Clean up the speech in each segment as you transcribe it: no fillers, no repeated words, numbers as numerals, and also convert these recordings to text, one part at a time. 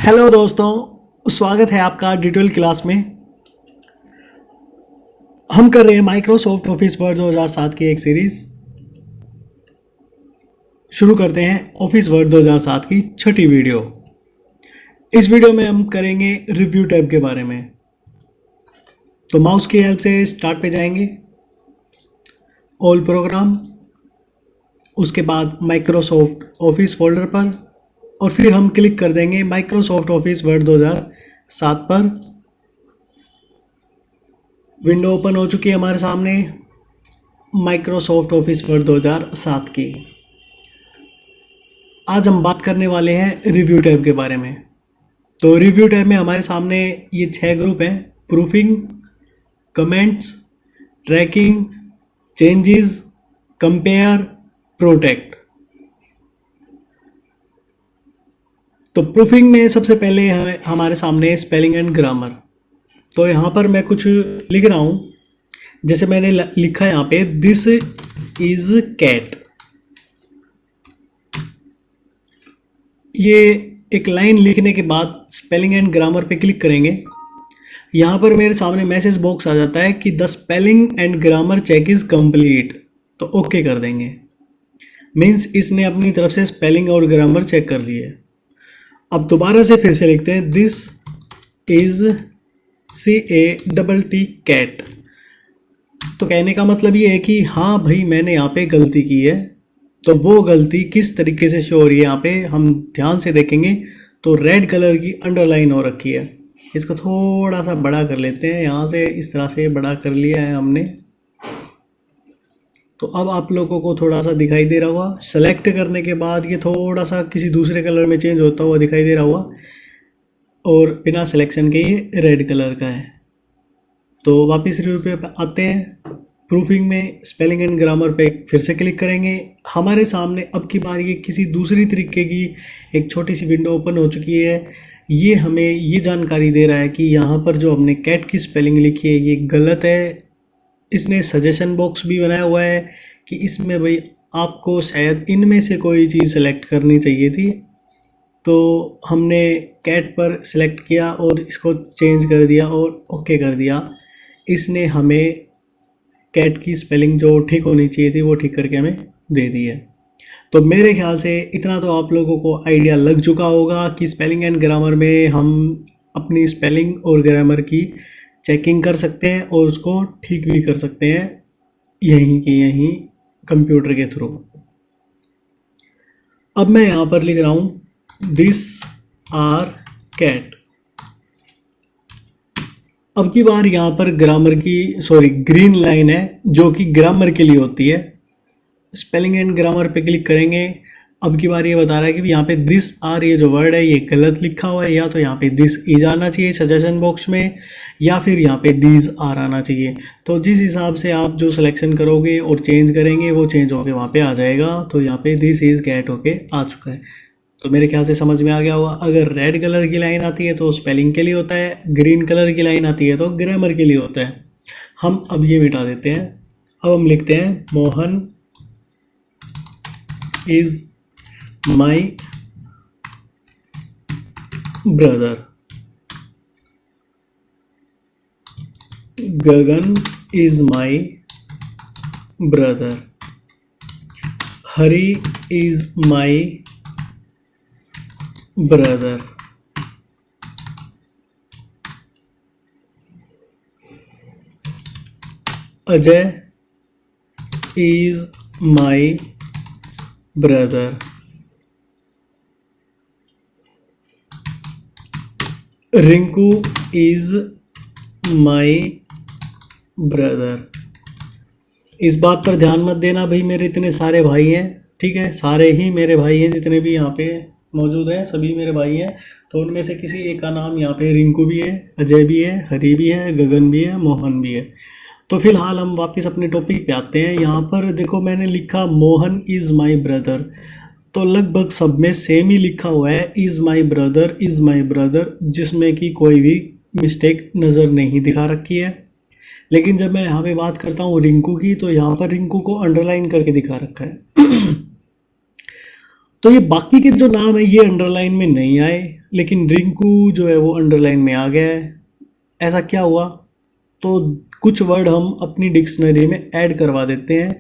Hello दोस्तों, स्वागत है आपका डिटेल क्लास में। हम कर रहे हैं माइक्रोसॉफ्ट ऑफिस वर्ड 2007 की एक सीरीज। शुरू करते हैं ऑफिस वर्ड 2007 की छठी वीडियो। इस वीडियो में हम करेंगे रिव्यू टैब के बारे में। तो माउस की हेल्प से स्टार्ट पे जाएंगे, ऑल प्रोग्राम, उसके बाद माइक्रोसॉफ्ट ऑफिस फोल्डर पर, और फिर हम क्लिक कर देंगे माइक्रोसॉफ्ट ऑफिस वर्ड 2007 पर। विंडो ओपन हो चुकी है हमारे सामने माइक्रोसॉफ्ट ऑफिस वर्ड 2007 की। आज हम बात करने वाले हैं रिव्यू टैब के बारे में। तो रिव्यू टैब में हमारे सामने ये 6 ग्रुप हैं: proofing, comments, tracking, changes, compare, protect. तो प्रूफिंग में सबसे पहले हमारे सामने स्पेलिंग एंड ग्रामर। तो यहाँ पर मैं कुछ लिख रहा हूँ, जैसे मैंने लिखा है यहाँ पे दिस इज कैट। ये एक लाइन लिखने के बाद स्पेलिंग एंड ग्रामर पे क्लिक करेंगे। यहाँ पर मेरे सामने मैसेज बॉक्स आ जाता है कि the spelling and grammar check is complete. तो ओके कर देंगे, मीन्स इसने अपनी तरफ से स्पेलिंग और ग्रामर चेक कर लिए। अब दोबारा से फिर से लिखते हैं दिस इज CATT कैट। तो कहने का मतलब ये है कि हाँ भाई, मैंने यहाँ पे गलती की है। तो वो गलती किस तरीके से शो हो रही है यहाँ पे हम ध्यान से देखेंगे तो रेड कलर की अंडरलाइन हो रखी है। इसको थोड़ा सा बड़ा कर लेते हैं, यहाँ से इस तरह से बड़ा कर लिया है हमने। तो अब आप लोगों को थोड़ा सा दिखाई दे रहा होगा। सेलेक्ट करने के बाद ये थोड़ा सा किसी दूसरे कलर में चेंज होता हुआ दिखाई दे रहा होगा, और बिना सिलेक्शन के ये रेड कलर का है। तो वापस रिव्यू पे आते हैं। प्रूफिंग में स्पेलिंग एंड ग्रामर पे फिर से क्लिक करेंगे। हमारे सामने अब की बार ये किसी दूसरी तरीके की एक छोटी सी विंडो ओपन हो चुकी है। ये हमें ये जानकारी दे रहा है कि यहाँ पर जो हमने कैट की स्पेलिंग लिखी है ये गलत है। इसने सजेशन बॉक्स भी बनाया हुआ है कि इसमें भाई आपको शायद इनमें से कोई चीज़ सेलेक्ट करनी चाहिए थी। तो हमने कैट पर सिलेक्ट किया और इसको चेंज कर दिया और ओके कर दिया। इसने हमें कैट की स्पेलिंग जो ठीक होनी चाहिए थी वो ठीक करके हमें दे दी है। तो मेरे ख्याल से इतना तो आप लोगों को आइडिया लग चुका होगा कि स्पेलिंग एंड ग्रामर में हम अपनी स्पेलिंग और ग्रामर की चेकिंग कर सकते हैं और उसको ठीक भी कर सकते हैं यहीं के यहीं कंप्यूटर के थ्रू। अब मैं यहाँ पर लिख रहा हूँ दिस आर कैट। अब की बार यहाँ पर ग्रामर की ग्रीन लाइन है जो कि ग्रामर के लिए होती है। स्पेलिंग एंड ग्रामर पे क्लिक करेंगे। अब की बार ये बता रहा है कि यहाँ पे दिस आर ये जो वर्ड है ये गलत लिखा हुआ है, या तो यहाँ पे दिस इज आना चाहिए सजेशन बॉक्स में, या फिर यहाँ पे दीज आर आना चाहिए। तो जिस हिसाब से आप जो सिलेक्शन करोगे और चेंज करेंगे वो चेंज होके वहाँ पे आ जाएगा। तो यहाँ पे दिस इज कैट होके आ चुका है। तो मेरे ख्याल से समझ में आ गया होगा। अगर रेड कलर की लाइन आती है तो स्पेलिंग के लिए होता है, ग्रीन कलर की लाइन आती है तो ग्रामर के लिए होता है। हम अब ये मिटा देते हैं। अब हम लिखते हैं Mohan is my brother, Gagan is my brother, Hari is my brother, Ajay is my brother, Rinku is my brother. इस बात पर ध्यान मत देना भाई, मेरे इतने सारे भाई हैं, ठीक है, सारे ही मेरे भाई हैं, जितने भी यहाँ पे मौजूद हैं सभी मेरे भाई हैं। तो उनमें से किसी एक का नाम यहाँ पे रिंकू भी है, अजय भी है, हरी भी है, गगन भी है, मोहन भी है। तो फिलहाल हम वापस अपने टॉपिक पे आते हैं। यहाँ पर देखो मैंने लिखा मोहन इज़ माई ब्रदर, तो लगभग सब में सेम ही लिखा हुआ है इज़ माई ब्रदर, जिसमें कि कोई भी मिस्टेक नज़र नहीं दिखा रखी है। लेकिन जब मैं यहाँ पे बात करता हूँ रिंकू की, तो यहाँ पर रिंकू को अंडरलाइन करके दिखा रखा है। तो ये बाकी के जो नाम है ये अंडरलाइन में नहीं आए, लेकिन रिंकू जो है वो अंडरलाइन में आ गया है। ऐसा क्या हुआ? तो कुछ वर्ड हम अपनी डिक्शनरी में ऐड करवा देते हैं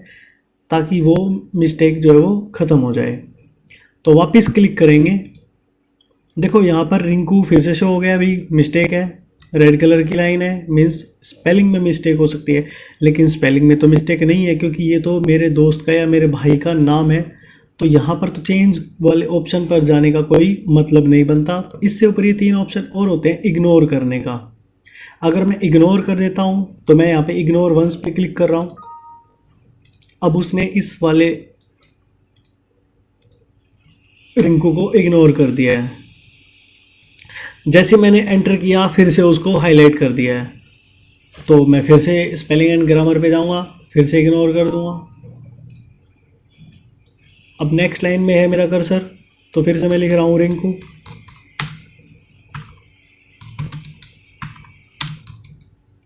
ताकि वो मिस्टेक जो है वो ख़त्म हो जाए। तो वापस क्लिक करेंगे, देखो यहाँ पर रिंकू फिर से शो हो गया, अभी मिस्टेक है, रेड कलर की लाइन है, मीन्स स्पेलिंग में मिस्टेक हो सकती है, लेकिन स्पेलिंग में तो मिस्टेक नहीं है क्योंकि ये तो मेरे दोस्त का या मेरे भाई का नाम है। तो यहाँ पर तो चेंज वाले ऑप्शन पर जाने का कोई मतलब नहीं बनता। तो इससे ऊपर ये 3 ऑप्शन और होते हैं इग्नोर करने का। अगर मैं इग्नोर कर देता हूँ तो मैं यहाँ पे इग्नोर वंस पे क्लिक कर रहा हूँ, अब उसने इस वाले रिंकू को इग्नोर कर दिया है। जैसे मैंने एंटर किया फिर से उसको हाईलाइट कर दिया है। तो मैं फिर से स्पेलिंग एंड ग्रामर पे जाऊँगा, फिर से इग्नोर कर दूँगा। अब नेक्स्ट लाइन में है मेरा कर्सर, तो फिर से मैं लिख रहा हूँ रिंकू।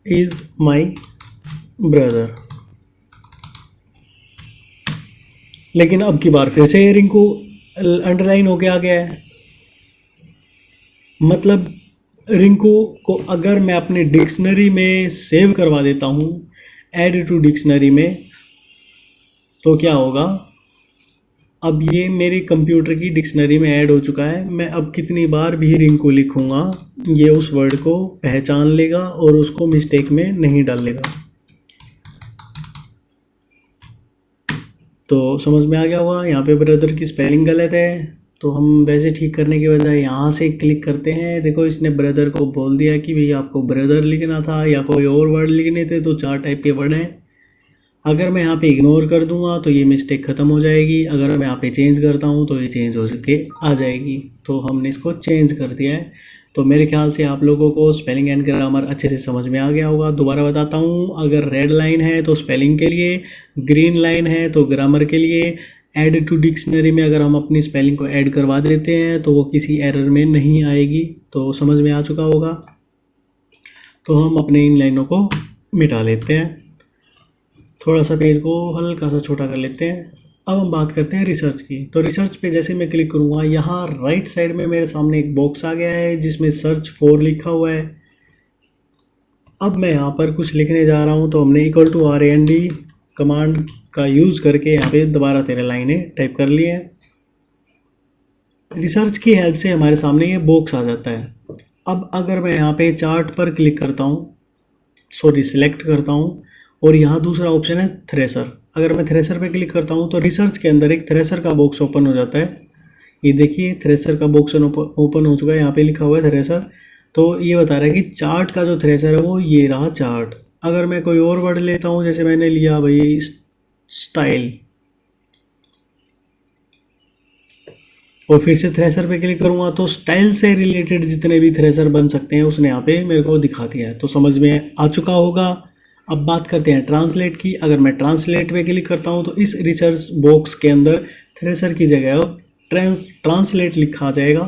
Is my brother. लेकिन अब की बार फिर से रिंकू अंडरलाइन होके आ गया है। मतलब रिंकू को अगर मैं अपनी डिक्शनरी में सेव करवा देता हूँ ऐड टू डिक्शनरी में, तो क्या होगा, अब ये मेरी कंप्यूटर की डिक्शनरी में ऐड हो चुका है। मैं अब कितनी बार भी रिंकू लिखूँगा ये उस वर्ड को पहचान लेगा और उसको मिस्टेक में नहीं डालेगा। तो समझ में आ गया होगा, यहाँ पे ब्रदर की स्पेलिंग गलत है, तो हम वैसे ठीक करने के बजाय यहाँ से क्लिक करते हैं। देखो इसने ब्रदर को बोल दिया कि भाई आपको ब्रदर लिखना था या कोई और वर्ड लिखने थे, तो 4 टाइप के वर्ड हैं। अगर मैं यहाँ पे इग्नोर कर दूंगा तो ये मिस्टेक ख़त्म हो जाएगी, अगर मैं यहाँ पे चेंज करता हूँ तो ये चेंज हो के आ जाएगी। तो हमने इसको चेंज कर दिया है। तो मेरे ख्याल से आप लोगों को स्पेलिंग एंड ग्रामर अच्छे से समझ में आ गया होगा। दोबारा बताता हूँ, अगर रेड लाइन है तो स्पेलिंग के लिए, ग्रीन लाइन है तो ग्रामर के लिए। ऐड टू डिक्शनरी में अगर हम अपनी स्पेलिंग को ऐड करवा देते हैं तो वो किसी एरर में नहीं आएगी। तो समझ में आ चुका होगा। तो हम अपने इन लाइनों को मिटा लेते हैं, थोड़ा सा पेज को हल्का सा छोटा कर लेते हैं। अब हम बात करते हैं रिसर्च की। तो रिसर्च पे जैसे मैं क्लिक करूँगा, यहाँ राइट साइड में मेरे सामने एक बॉक्स आ गया है जिसमें सर्च फॉर लिखा हुआ है। अब मैं यहाँ पर कुछ लिखने जा रहा हूँ, तो हमने =RAND कमांड का यूज़ करके यहाँ पे दोबारा 13 लाइनें टाइप कर ली हैं। रिसर्च की हेल्प से हमारे सामने ये बॉक्स आ जाता है। अब अगर मैं यहाँ पे चार्ट पर क्लिक करता हूँ, सिलेक्ट करता हूँ, और यहाँ दूसरा ऑप्शन है थ्रेसर। अगर मैं थ्रेसर पे क्लिक करता हूँ तो रिसर्च के अंदर एक थ्रेसर का बॉक्स ओपन हो जाता है। ये देखिए थ्रेसर का बॉक्स ओपन हो चुका है, यहाँ पे लिखा हुआ है थ्रेसर। तो ये बता रहा है कि चार्ट का जो थ्रेसर है वो ये रहा चार्ट। अगर मैं कोई और वर्ड लेता हूँ, जैसे मैंने लिया भाई स्टाइल, और फिर से थ्रेसर पे क्लिक करूँगा तो स्टाइल से रिलेटेड जितने भी थ्रेसर बन सकते हैं उसने यहाँ पे मेरे को दिखा दिया है। तो समझ में आ चुका होगा। अब बात करते हैं ट्रांसलेट की। अगर मैं ट्रांसलेट पे क्लिक करता हूँ तो इस रिसर्च बॉक्स के अंदर थ्रेसर की जगह ट्रांसलेट लिखा आ जाएगा।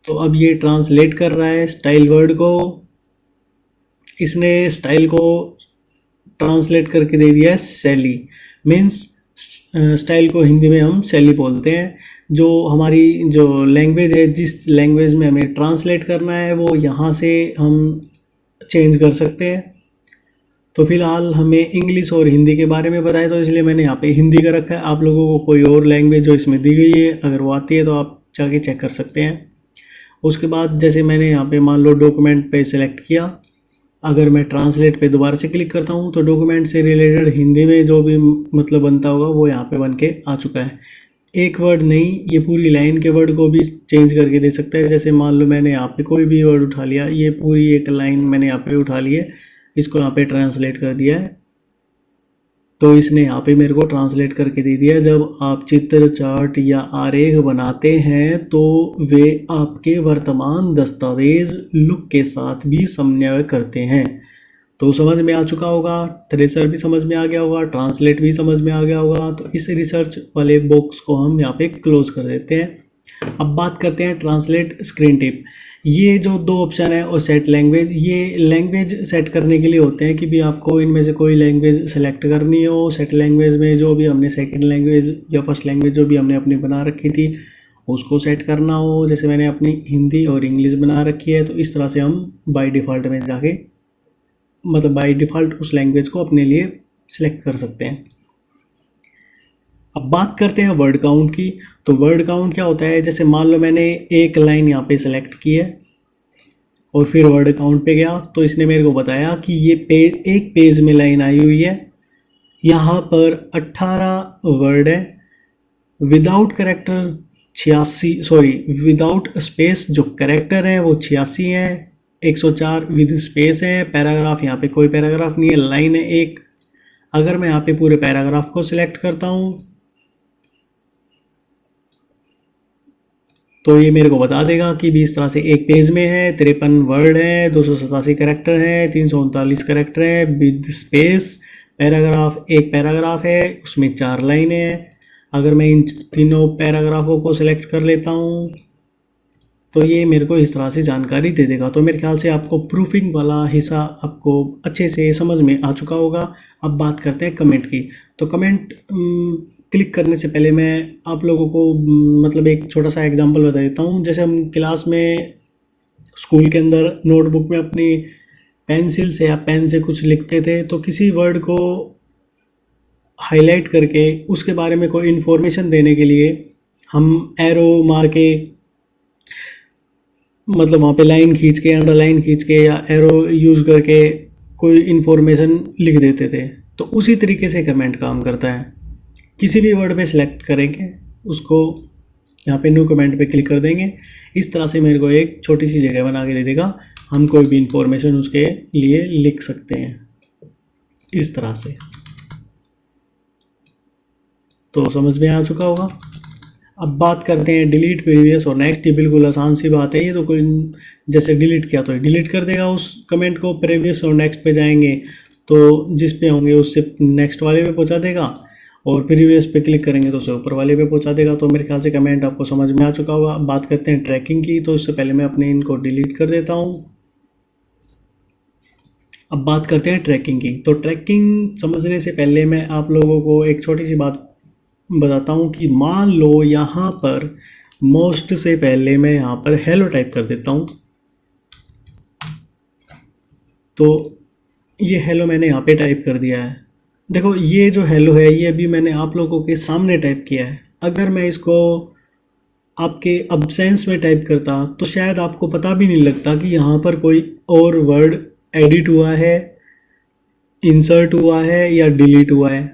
तो अब ये ट्रांसलेट कर रहा है स्टाइल वर्ड को। इसने स्टाइल को ट्रांसलेट करके दे दिया है सैली। मीन्स स्टाइल को हिंदी में हम सैली बोलते हैं। जो हमारी जो लैंग्वेज है, जिस लैंग्वेज में हमें ट्रांसलेट करना है वो यहाँ से हम चेंज कर सकते हैं। तो फिलहाल हमें इंग्लिश और हिंदी के बारे में बताया, तो इसलिए मैंने यहाँ पे हिंदी का रखा है। आप लोगों को कोई और लैंग्वेज जो इसमें दी गई है अगर वो आती है तो आप जाके चेक कर सकते हैं। उसके बाद जैसे मैंने यहाँ पे मान लो डॉक्यूमेंट पे सिलेक्ट किया, अगर मैं ट्रांसलेट पे दोबारा से क्लिक करता हूँ तो डॉक्यूमेंट से रिलेटेड हिंदी में जो भी मतलब बनता होगा वो यहाँ पे बन के आ चुका है। एक वर्ड नहीं, ये पूरी लाइन के वर्ड को भी चेंज करके दे सकता है। जैसे मान लो मैंने यहाँ पे कोई भी वर्ड उठा लिया, ये पूरी एक लाइन मैंने यहाँ पे उठा ली है, इसको यहाँ पे ट्रांसलेट कर दिया है, तो इसने यहाँ पे मेरे को ट्रांसलेट करके दे दिया। जब आप चित्र, चार्ट या आरेख बनाते हैं तो वे आपके वर्तमान दस्तावेज लुक के साथ भी समन्वय करते हैं। तो समझ में आ चुका होगा, थ्रेसर भी समझ में आ गया होगा, ट्रांसलेट भी समझ में आ गया होगा। तो इस रिसर्च वाले बॉक्स को हम यहाँ पे क्लोज कर देते हैं। अब बात करते हैं ट्रांसलेट स्क्रीन टिप। ये जो दो ऑप्शन है और सेट लैंग्वेज, ये लैंग्वेज सेट करने के लिए होते हैं कि भी आपको इनमें से कोई लैंग्वेज सेलेक्ट करनी हो। सेट लैंग्वेज में जो भी हमने सेकंड लैंग्वेज या फर्स्ट लैंग्वेज जो भी हमने अपनी बना रखी थी उसको सेट करना हो। जैसे मैंने अपनी हिंदी और इंग्लिश बना रखी है, तो इस तरह से हम बाय डिफ़ॉल्ट में जाके मतलब बाय डिफ़ॉल्ट उस लैंग्वेज को अपने लिए सिलेक्ट कर सकते हैं। अब बात करते हैं वर्ड काउंट की। तो वर्ड काउंट क्या होता है, जैसे मान लो मैंने एक लाइन यहाँ पे सेलेक्ट की है और फिर वर्ड काउंट पे गया, तो इसने मेरे को बताया कि ये पेज, एक पेज में लाइन आई हुई है, यहाँ पर 18 वर्ड है, without character 86, sorry without space जो करेक्टर है वो 86 है, 104 विद स्पेस है, पैराग्राफ यहाँ पे कोई पैराग्राफ नहीं है, लाइन है एक। अगर मैं यहाँ पे पूरे पैराग्राफ को सिलेक्ट करता हूँ तो ये मेरे को बता देगा कि भी इस तरह से एक पेज में है, 53 वर्ड है, 287 करेक्टर है, 339 करेक्टर है विद स्पेस, पैराग्राफ एक पैराग्राफ है, उसमें 4 लाइनें हैं। अगर मैं इन तीनों पैराग्राफों को सिलेक्ट कर लेता हूँ तो ये मेरे को इस तरह से जानकारी दे देगा। तो मेरे ख्याल से आपको प्रूफिंग वाला हिस्सा आपको अच्छे से समझ में आ चुका होगा। अब बात करते हैं कमेंट की। तो कमेंट क्लिक करने से पहले मैं आप लोगों को मतलब एक छोटा सा एग्जांपल बता देता हूँ। जैसे हम क्लास में स्कूल के अंदर नोटबुक में अपनी पेंसिल से या पेन से कुछ लिखते थे, तो किसी वर्ड को हाईलाइट करके उसके बारे में कोई इन्फॉर्मेशन देने के लिए हम एरो मार के मतलब वहाँ पे लाइन खींच के, अंडरलाइन खींच के या एरो यूज़ करके कोई इन्फॉर्मेशन लिख देते थे। तो उसी तरीके से कमेंट काम करता है। किसी भी वर्ड पे सिलेक्ट करेंगे, उसको यहाँ पे न्यू कमेंट पे क्लिक कर देंगे, इस तरह से मेरे को एक छोटी सी जगह बना के दे देगा। हम कोई भी इन्फॉर्मेशन उसके लिए लिख सकते हैं इस तरह से। तो समझ में आ चुका होगा। अब बात करते हैं डिलीट, प्रीवियस और नेक्स्ट। ये बिल्कुल आसान सी बात है। ये तो कोई जैसे डिलीट किया तो डिलीट कर देगा उस कमेंट को, प्रीवियस और नेक्स्ट पे जाएंगे तो जिस पे होंगे उससे नेक्स्ट वाले पे पहुंचा देगा, और प्रीवियस पे क्लिक करेंगे तो उसे ऊपर वाले पे पहुंचा देगा। तो मेरे ख्याल से कमेंट आपको समझ में आ चुका होगा। अब बात करते हैं ट्रैकिंग की। तो इससे पहले मैं अपने इनको डिलीट कर देता हूँ। अब बात करते हैं ट्रैकिंग की। तो ट्रैकिंग समझने से पहले मैं आप लोगों को एक छोटी सी बात बताता हूँ कि मान लो यहाँ पर मोस्ट से पहले मैं यहाँ पर हेलो टाइप कर देता हूँ। तो ये हेलो मैंने यहाँ पे टाइप कर दिया है। देखो ये जो हेलो है ये अभी मैंने आप लोगों के सामने टाइप किया है। अगर मैं इसको आपके अब्सेंस में टाइप करता तो शायद आपको पता भी नहीं लगता कि यहाँ पर कोई और वर्ड एडिट हुआ है, इंसर्ट हुआ है या डिलीट हुआ है।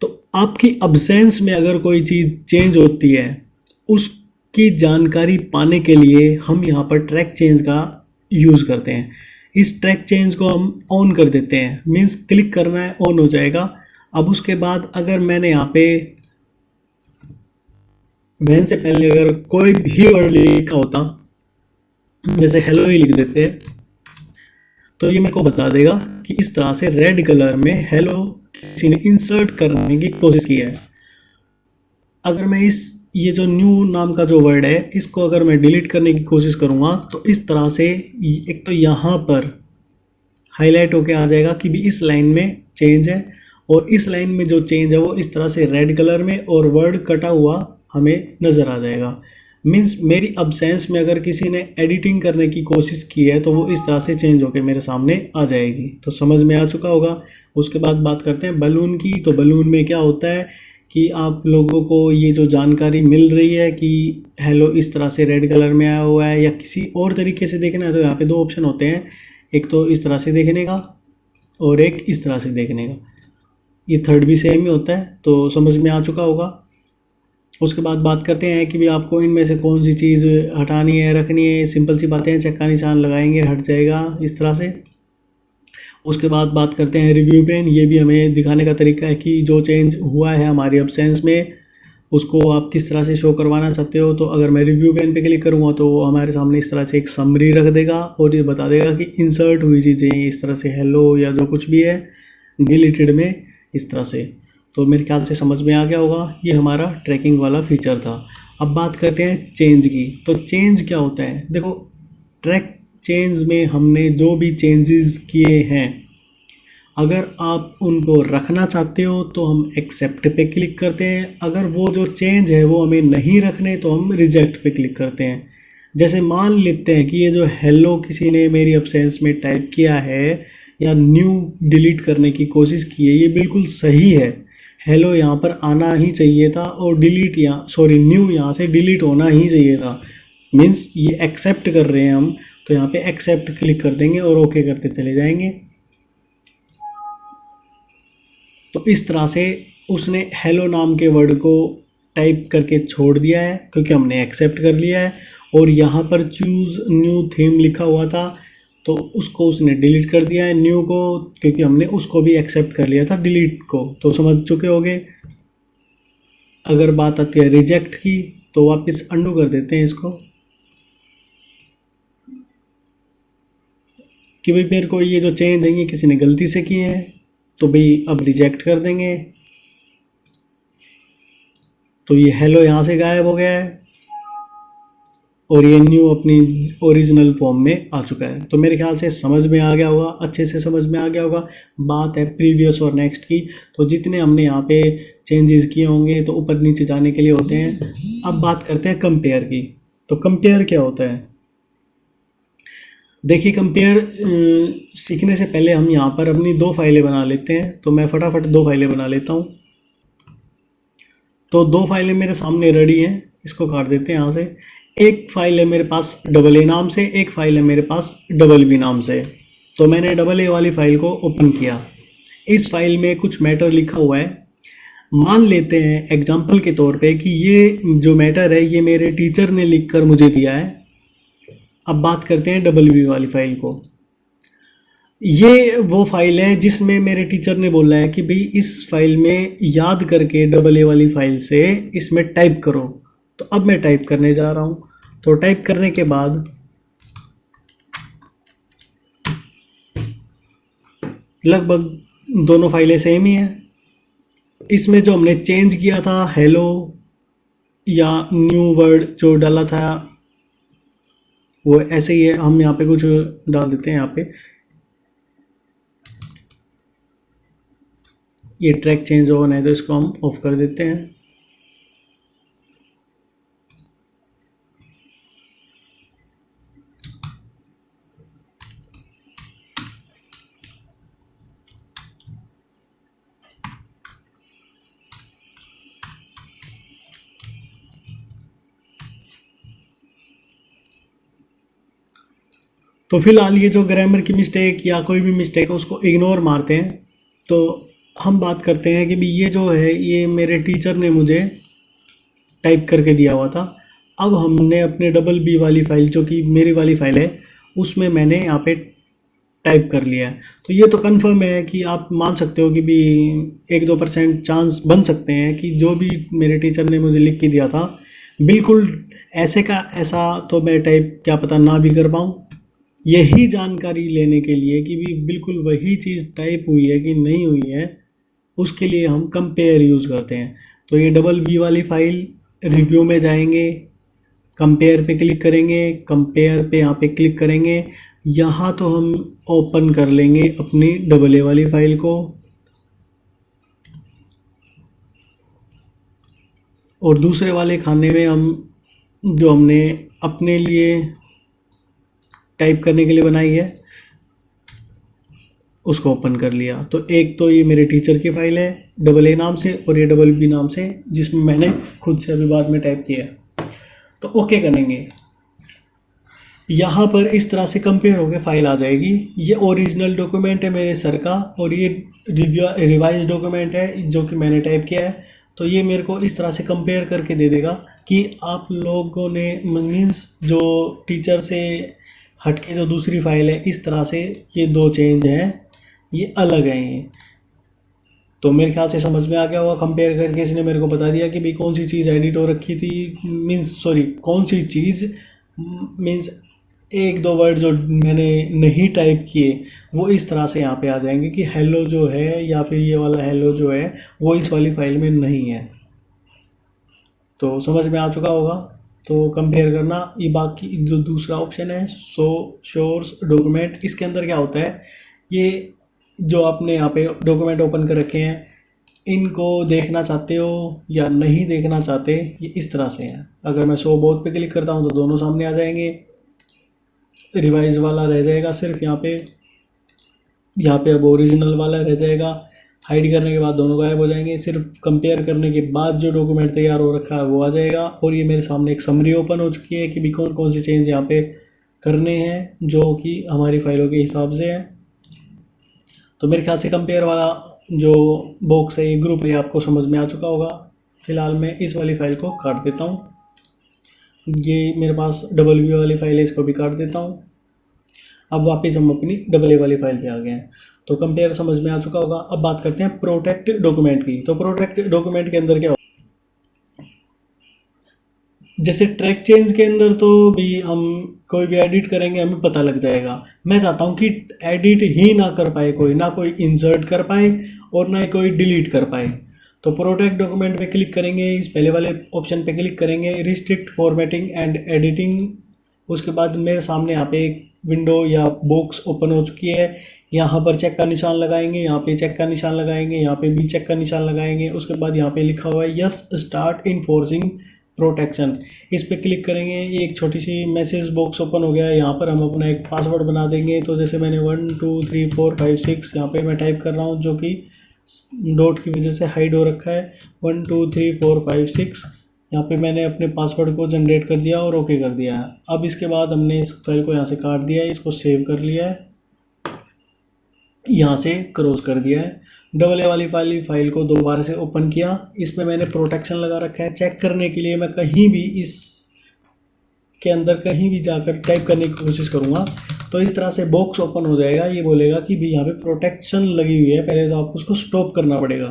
तो आपकी अब्सेंस में अगर कोई चीज़ चेंज होती है, उसकी जानकारी पाने के लिए हम यहाँ पर ट्रैक चेंज का यूज़ करते हैं। इस ट्रैक चेंज को हम ऑन कर देते हैं, मीन्स क्लिक करना है ऑन हो जाएगा। अब उसके बाद अगर मैंने यहाँ पे वैन से पहले अगर कोई भी वर्ड लिखा होता, जैसे हेलो ही लिख देते हैं, तो ये मेरे को बता देगा कि इस तरह से रेड कलर में हेलो किसी ने इंसर्ट करने की कोशिश की है। अगर मैं ये जो न्यू नाम का जो वर्ड है इसको अगर मैं डिलीट करने की कोशिश करूँगा तो इस तरह से एक तो यहाँ पर हाईलाइट होके आ जाएगा कि भी इस लाइन में चेंज है, और इस लाइन में जो चेंज है वो इस तरह से रेड कलर में और वर्ड कटा हुआ हमें नज़र आ जाएगा। मीन्स मेरी अब्सेंस में अगर किसी ने एडिटिंग करने की कोशिश की है तो वो इस तरह से चेंज होकर मेरे सामने आ जाएगी। तो समझ में आ चुका होगा। उसके बाद बात करते हैं बलून की। तो बलून में क्या होता है कि आप लोगों को ये जो जानकारी मिल रही है कि हेलो इस तरह से रेड कलर में आया हुआ है या किसी और तरीके से देखना है, तो यहाँ पे दो ऑप्शन होते हैं, एक तो इस तरह से देखने का और एक इस तरह से देखने का। ये थर्ड भी सेम ही होता है। तो समझ में आ चुका होगा। उसके बाद बात करते हैं कि भी आपको इनमें से कौन सी चीज़ हटानी है, रखनी है। सिंपल सी बातें हैं, चेक का निशान लगाएंगे हट जाएगा इस तरह से। उसके बाद बात करते हैं रिव्यू पेन। ये भी हमें दिखाने का तरीका है कि जो चेंज हुआ है हमारी अब्सेंस में उसको आप किस तरह से शो करवाना चाहते हो। तो अगर मैं रिव्यू पेन पे क्लिक करूँगा तो वो हमारे सामने इस तरह से एक समरी रख देगा और ये बता देगा कि इंसर्ट हुई चीज़ें इस तरह से हेलो या जो कुछ भी है डिलीटेड में इस तरह से। तो मेरे ख्याल से समझ में आ गया होगा। ये हमारा ट्रैकिंग वाला फीचर था। अब बात करते हैं चेंज की। तो चेंज क्या होता है, देखो ट्रैक चेंज में हमने जो भी चेंजेस किए हैं, अगर आप उनको रखना चाहते हो तो हम एक्सेप्ट पे क्लिक करते हैं, अगर वो जो चेंज है वो हमें नहीं रखने तो हम रिजेक्ट पे क्लिक करते हैं। जैसे मान लेते हैं कि ये जो हेलो किसी ने मेरी एब्सेंस में टाइप किया है या न्यू डिलीट करने की कोशिश की है, ये बिल्कुल सही है, हेलो यहाँ पर आना ही चाहिए था और डिलीट न्यू यहाँ से डिलीट होना ही चाहिए था। मीन्स ये एक्सेप्ट कर रहे हैं हम, तो यहाँ पे एक्सेप्ट क्लिक कर देंगे और ओके करते चले जाएंगे। तो इस तरह से उसने हेलो नाम के वर्ड को टाइप करके छोड़ दिया है क्योंकि हमने एक्सेप्ट कर लिया है, और यहाँ पर चूज़ न्यू थीम लिखा हुआ था तो उसको उसने डिलीट कर दिया है न्यू को, क्योंकि हमने उसको भी एक्सेप्ट कर लिया था डिलीट को। तो समझ चुके होंगे। अगर बात आती है रिजेक्ट की तो वापस अंडू कर देते हैं इसको कि भाई मेरे को ये जो चेंज है ये किसी ने गलती से किए हैं, तो भाई अब रिजेक्ट कर देंगे। तो ये हेलो यहाँ से गायब हो गया है और ये न्यू अपनी ओरिजिनल फॉर्म में आ चुका है। तो मेरे ख्याल से समझ में आ गया होगा, अच्छे से समझ में आ गया होगा। बात है प्रीवियस और नेक्स्ट की, तो जितने हमने यहाँ पे चेंजेस किए होंगे तो ऊपर नीचे जाने के लिए होते हैं। अब बात करते हैं कंपेयर की। तो कंपेयर क्या होता है, देखिए कंपेयर सीखने से पहले हम यहाँ पर अपनी 2 फाइलें बना लेते हैं। तो मैं फटाफट 2 फाइलें बना लेता हूँ। तो 2 फाइलें मेरे सामने रेडी हैं, इसको काट देते हैं यहाँ से। एक फाइल है मेरे पास डबल ए नाम से, एक फाइल है मेरे पास डबल बी नाम से। तो मैंने डबल ए वाली फाइल को ओपन किया। इस फाइल में कुछ मैटर लिखा हुआ है। मान लेते हैं एग्जाम्पल के तौर पे कि ये जो मैटर है ये मेरे टीचर ने लिखकर मुझे दिया है। अब बात करते हैं डबल बी वाली फाइल को। ये वो फाइल है जिसमें मेरे टीचर ने बोला है कि भाई इस फाइल में याद करके डबल ए वाली फाइल से इसमें टाइप करो। तो अब मैं टाइप करने जा रहा हूँ। तो टाइप करने के बाद लगभग दोनों फाइलें सेम ही हैं। इसमें जो हमने चेंज किया था हेलो या न्यू वर्ड जो डाला था वो ऐसे ही है। हम यहाँ पे कुछ डाल देते हैं। यहाँ पे ये ट्रैक चेंज ऑन है तो इसको हम ऑफ कर देते हैं। तो फिलहाल ये जो ग्रामर की मिस्टेक या कोई भी मिस्टेक है उसको इग्नोर मारते हैं। तो हम बात करते हैं कि भी ये जो है ये मेरे टीचर ने मुझे टाइप करके दिया हुआ था। अब हमने अपने डबल बी वाली फाइल जो कि मेरी वाली फाइल है उसमें मैंने यहाँ पे टाइप कर लिया है। तो ये तो कन्फर्म है कि आप मान सकते हो कि भी 1-2% चांस बन सकते हैं कि जो भी मेरे टीचर ने मुझे लिख के दिया था बिल्कुल ऐसे का ऐसा तो मैं टाइप क्या पता ना भी कर पाऊँ। यही जानकारी लेने के लिए कि भी बिल्कुल वही चीज़ टाइप हुई है कि नहीं हुई है, उसके लिए हम कंपेयर यूज़ करते हैं। तो ये डबल बी वाली फाइल रिव्यू में जाएंगे, कंपेयर पे क्लिक करेंगे, कंपेयर पे यहाँ पे क्लिक करेंगे। यहाँ तो हम ओपन कर लेंगे अपनी डबल ए वाली फाइल को और दूसरे वाले खाने में हम जो हमने अपने लिए टाइप करने के लिए बनाई है उसको ओपन कर लिया। तो एक तो ये मेरे टीचर की फाइल है डबल ए नाम से और ये डबल बी नाम से जिसमें मैंने खुद से अभी बाद में टाइप किया। तो ओके करेंगे। यहाँ पर इस तरह से कंपेयर होकर फाइल आ जाएगी। ये ओरिजिनल डॉक्यूमेंट है मेरे सर का और ये रिवाइज डॉक्यूमेंट है जो कि मैंने टाइप किया है। तो ये मेरे को इस तरह से कंपेयर करके दे देगा कि आप लोगों ने मीन्स जो टीचर से हटके जो दूसरी फाइल है इस तरह से ये 2 चेंज हैं, ये अलग हैं ये। तो मेरे ख्याल से समझ में आ गया होगा। कंपेयर करके इसने मेरे को बता दिया कि भाई कौन सी चीज़ एडिट हो रखी थी कौन सी चीज़ मीन्स 1-2 वर्ड जो मैंने नहीं टाइप किए वो इस तरह से यहाँ पे आ जाएंगे कि हेलो जो है या फिर ये वाला हेलो जो है वो इस वाली फाइल में नहीं है। तो समझ में आ चुका होगा। तो कंपेयर करना, ये बाकी जो दूसरा ऑप्शन है सोर्स डॉक्यूमेंट, इसके अंदर क्या होता है, ये जो आपने यहाँ पे डॉक्यूमेंट ओपन कर रखे हैं इनको देखना चाहते हो या नहीं देखना चाहते, ये इस तरह से है। अगर मैं शो बोथ पे क्लिक करता हूँ तो दोनों सामने आ जाएंगे, रिवाइज वाला रह जाएगा सिर्फ यहाँ पे अब ओरिजिनल वाला रह जाएगा। हाइड करने के बाद दोनों गायब हो जाएंगे, सिर्फ कंपेयर करने के बाद जो डॉक्यूमेंट तैयार हो रखा है वो आ जाएगा। और ये मेरे सामने एक समरी ओपन हो चुकी है कि भी कौन कौन से चेंज यहाँ पे करने हैं जो कि हमारी फाइलों के हिसाब से है। तो मेरे ख्याल से कंपेयर वाला जो बॉक्स है, ये ग्रुप है, आपको समझ में आ चुका होगा। फिलहाल मैं इस वाली फाइल को काट देता हूँ, ये मेरे पास डबल वी वाली फाइल है, इसको भी काट देता हूँ। अब वापस हम अपनी डबल ए वाली फाइल पे आ गए हैं। तो कंपेयर समझ में आ चुका होगा। अब बात करते हैं प्रोटेक्ट डॉक्यूमेंट की। तो प्रोटेक्ट डॉक्यूमेंट के अंदर क्या, जैसे ट्रैक चेंज के अंदर तो भी हम कोई भी एडिट करेंगे हमें पता लग जाएगा। मैं चाहता हूँ कि एडिट ही ना कर पाए कोई, ना कोई इंसर्ट कर पाए और ना ही कोई डिलीट कर पाए। तो प्रोटेक्ट डॉक्यूमेंट पे क्लिक करेंगे, इस पहले वाले ऑप्शन पे क्लिक करेंगे, रिस्ट्रिक्ट फॉर्मेटिंग एंड एडिटिंग। उसके बाद मेरे सामने यहाँ पे एक विंडो या बॉक्स ओपन हो चुकी है। यहाँ पर चेक का निशान लगाएंगे, यहाँ पे चेक का निशान लगाएंगे, यहाँ पे भी चेक का निशान लगाएंगे। उसके बाद यहाँ पे लिखा हुआ है यस स्टार्ट इन्फोर्सिंग प्रोटेक्शन, इस पे क्लिक करेंगे। ये एक छोटी सी मैसेज बॉक्स ओपन हो गया है। यहाँ पर हम अपना एक पासवर्ड बना देंगे। तो जैसे मैंने 1 2 3 4 5 6 यहाँ पे मैं टाइप कर रहा हूँ, जो कि डॉट की वजह से हाइड हो रखा है। 1 2 3 4 5 6 यहाँ पे मैंने अपने पासवर्ड को जनरेट कर दिया और ओके कर दिया है। अब इसके बाद हमने इस फाइल को यहाँ से काट दिया है, इसको सेव कर लिया है, यहाँ से क्रॉस कर दिया है। डबल ए वाली फाइल को दोबारा से ओपन किया, इस पर मैंने प्रोटेक्शन लगा रखा है। चेक करने के लिए मैं कहीं भी इस के अंदर कहीं भी जाकर टाइप करने की कोशिश करूँगा तो इस तरह से बॉक्स ओपन हो जाएगा। ये बोलेगा कि भी यहाँ पे प्रोटेक्शन लगी हुई है, पहले तो आपको उसको स्टॉप करना पड़ेगा।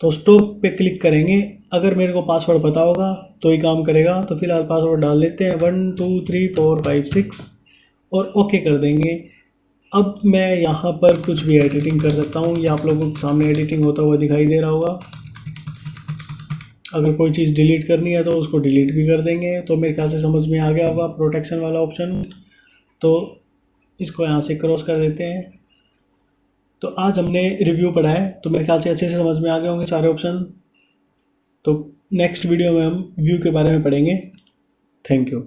तो स्टॉप पे क्लिक करेंगे। अगर मेरे को पासवर्ड पता होगा तो ही काम करेगा। तो फिलहाल पासवर्ड डाल देते हैं 1 2 3 4 5 6 और ओके कर देंगे। अब मैं यहाँ पर कुछ भी एडिटिंग कर सकता हूँ, ये आप लोगों के सामने एडिटिंग होता हुआ दिखाई दे रहा होगा। अगर कोई चीज़ डिलीट करनी है तो उसको डिलीट भी कर देंगे। तो मेरे ख्याल से समझ में आ गया होगा प्रोटेक्शन वाला ऑप्शन। तो इसको यहाँ से क्रॉस कर देते हैं। तो आज हमने रिव्यू पढ़ा है, तो मेरे ख्याल से अच्छे से समझ में आ गए होंगे सारे ऑप्शन। तो नेक्स्ट वीडियो में हम व्यू के बारे में पढ़ेंगे। Thank you.